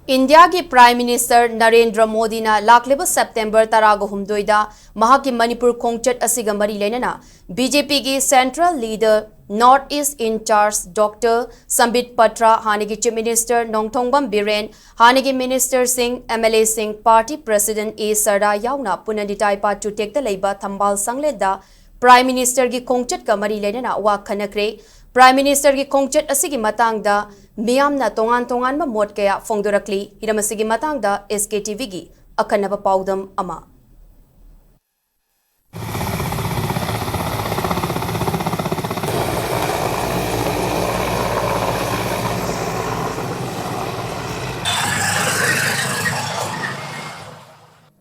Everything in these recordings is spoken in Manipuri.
India ki Prime Minister Narendra Modi na lakleba September tarago humdoida mahaki Manipur Khongchat asiga mari lenana BJP ki Central Leader North East in Charge Dr. Sambit Patra Hanigi Chief Minister Nongthongbam Biren Hanigi Minister Singh MLA Singh Party President A Sarda Yauna Punanditai pa to take the labor Thambal Sangleda Prime Minister ki Khongchat ka mari lenana wa khanakre Prime Minister ki Khongchat asigi matangda miyamna tongan ma mot kaya fongdorakli hiramasigi matangda SKTV gi akanaba paudam ama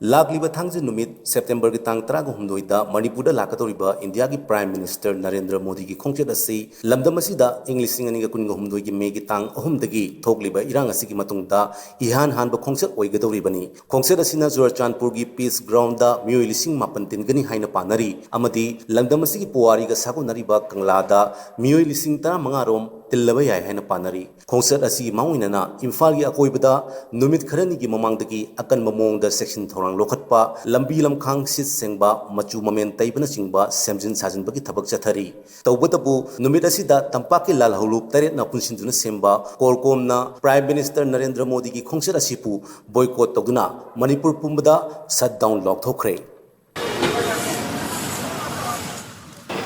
Lagliba thangje numit September ki tang 13 da Manipur da lakatoriba India ki Prime Minister Narendra Modi ki Khongchat asi lamdam asida English singa ni ga kun ga humdoi ki me ki tang ahum dagi thokliba irang asi ki matungda ihan han ba Khongchat oigadoribani Khongchat asina Churachandpur ki Peace Ground da mioi lising mapan tin gani haina panari amadi lamdam asi ki puari ga sagonari ba Kangla da mioi lising 15 rom tillaba yai haina panari Khongchat asi mawinana Imphal gi akoibada numit kharani gi mamangdagi akan mamong da section thorang lokhatpa lambi lamkhang sit sengba machu mamen taibana singba semjin sajin bagi thabak chathari tawbatabu numit asida tampaki lal hulup taret na punsinduna semba korkomna Prime Minister Narendra Modi ki Khongchat asipu boycott tawduna Manipur pumbada shutdown lok thokre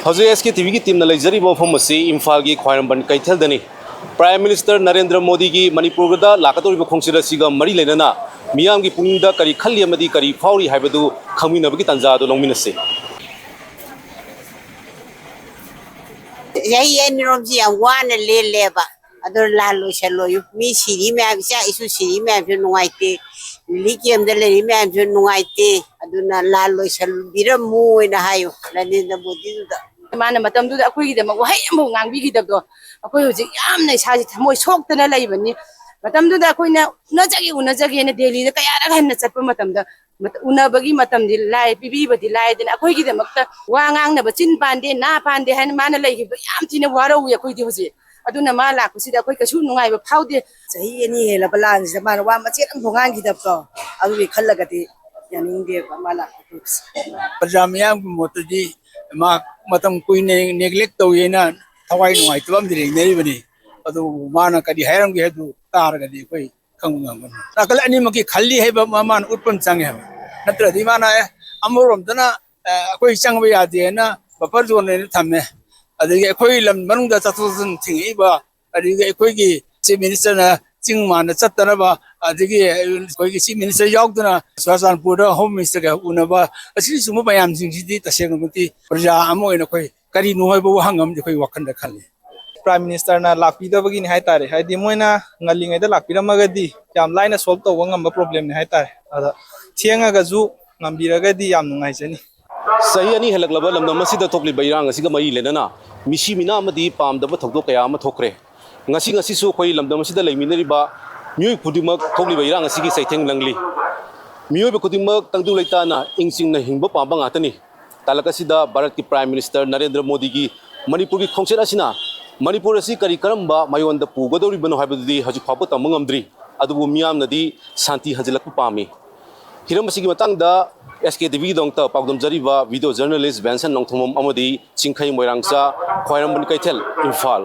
Hauze SKTV की टीम ने लेजरी मफम से इम्फाल की ख्वाइरंबन कैथल दनी प्राइम मिनिस्टर नरेंद्र मोदी की मणिपुर दा लाकतोरिब खोंगसिर सिगा मरी लेनना मियाम की पुंगदा करी खल्ली अमदी करी फाउरी हाइबदु खमिनबगी तंजादु लोंमिनसे यही एनरोमजी वान ले लेबा अदर लालो शलो यु मी सिरी में आबिसा इशु सिरी में आबि नुवाइते लिकियम दे लेरी में आबि नुवाइते अदुना लालो सल बिरमु ओइना हायो नरेंद्र मोदी दा माने मतम दुदा अखोई गिदम वहाय अमु ngang गिदबदो अखोई हुजिक यामना इसाजि थमोय सोक्तना लैबनि मतम दुदा अखोइना उनजगे ने दिल्ली दा कयारा हन्ना चटप मतम दा उनबगी मतम दि लाइ पिबिबदि लाइ देन अखोई गिदमक्ता वा ngang चिन पांदे ना पांदे हन माने लैगिबो याम थिना वारौ अखोई दि हुजि aduna ma la ku sida koi kasu nungai ba phaude sahi ani hela balan se ma wa ma chet am thongang gi dab ko adu bi khallaga ti yaning de ba mala ku prajamiyam motji ma matam kui ne neglect to yena thawai nungai tubam dire nei bani adu mana kadi hairam gi hadu tar ga di koi khangungam nakal ani ma ki khalli hai ba man utpan change ha natra di mana amurom dana koi changba ya de na bapar zone ne thamme adigi koi lam manungda tatuzun thingi ba adigi koi gi chief minister na chingma na chatana ba adigi koi gi chief minister yaudna Churachandpur da home minister ga unaba asini sumu bayam singdi tasengmuti praja amoina koi kari nuhai bo hangam koi wakhan da khalle Prime Minister na lakpi da bagi ni hai tare hai di moina ngalingai da lakpi ramagadi yam laina solve to ngam ba problem ni hai tare ada thienga ga ju ngambira ga di yam nungai chani सही अनि हेलकलब लमदम मसिदा थोकलि बैरांग असिगा मई लेनना मिसी मिना मदि पामदब थोकदो कया म थोकरे ngasi ngasi su khoi lamdam asida leiminariba mioi khudimak thokli bairang asigi saitheng langli mioi be khudimak tangdu leita na ingsing na hingba pamba ngatani talaka sida Bharat ki Prime Minister Narendra Modi ki Manipur ki Khongchat asina Manipur asi kari karamba mayonda pugodori bano habudi haji khapa tamangamdri adubu miyam nadi santi hajilak pami hiram asigi matangda SKTV dongta pagdom jariba video journalist Benson Nongthomom amodi chingkhai moirangsa khwairam ban kaithel Imphal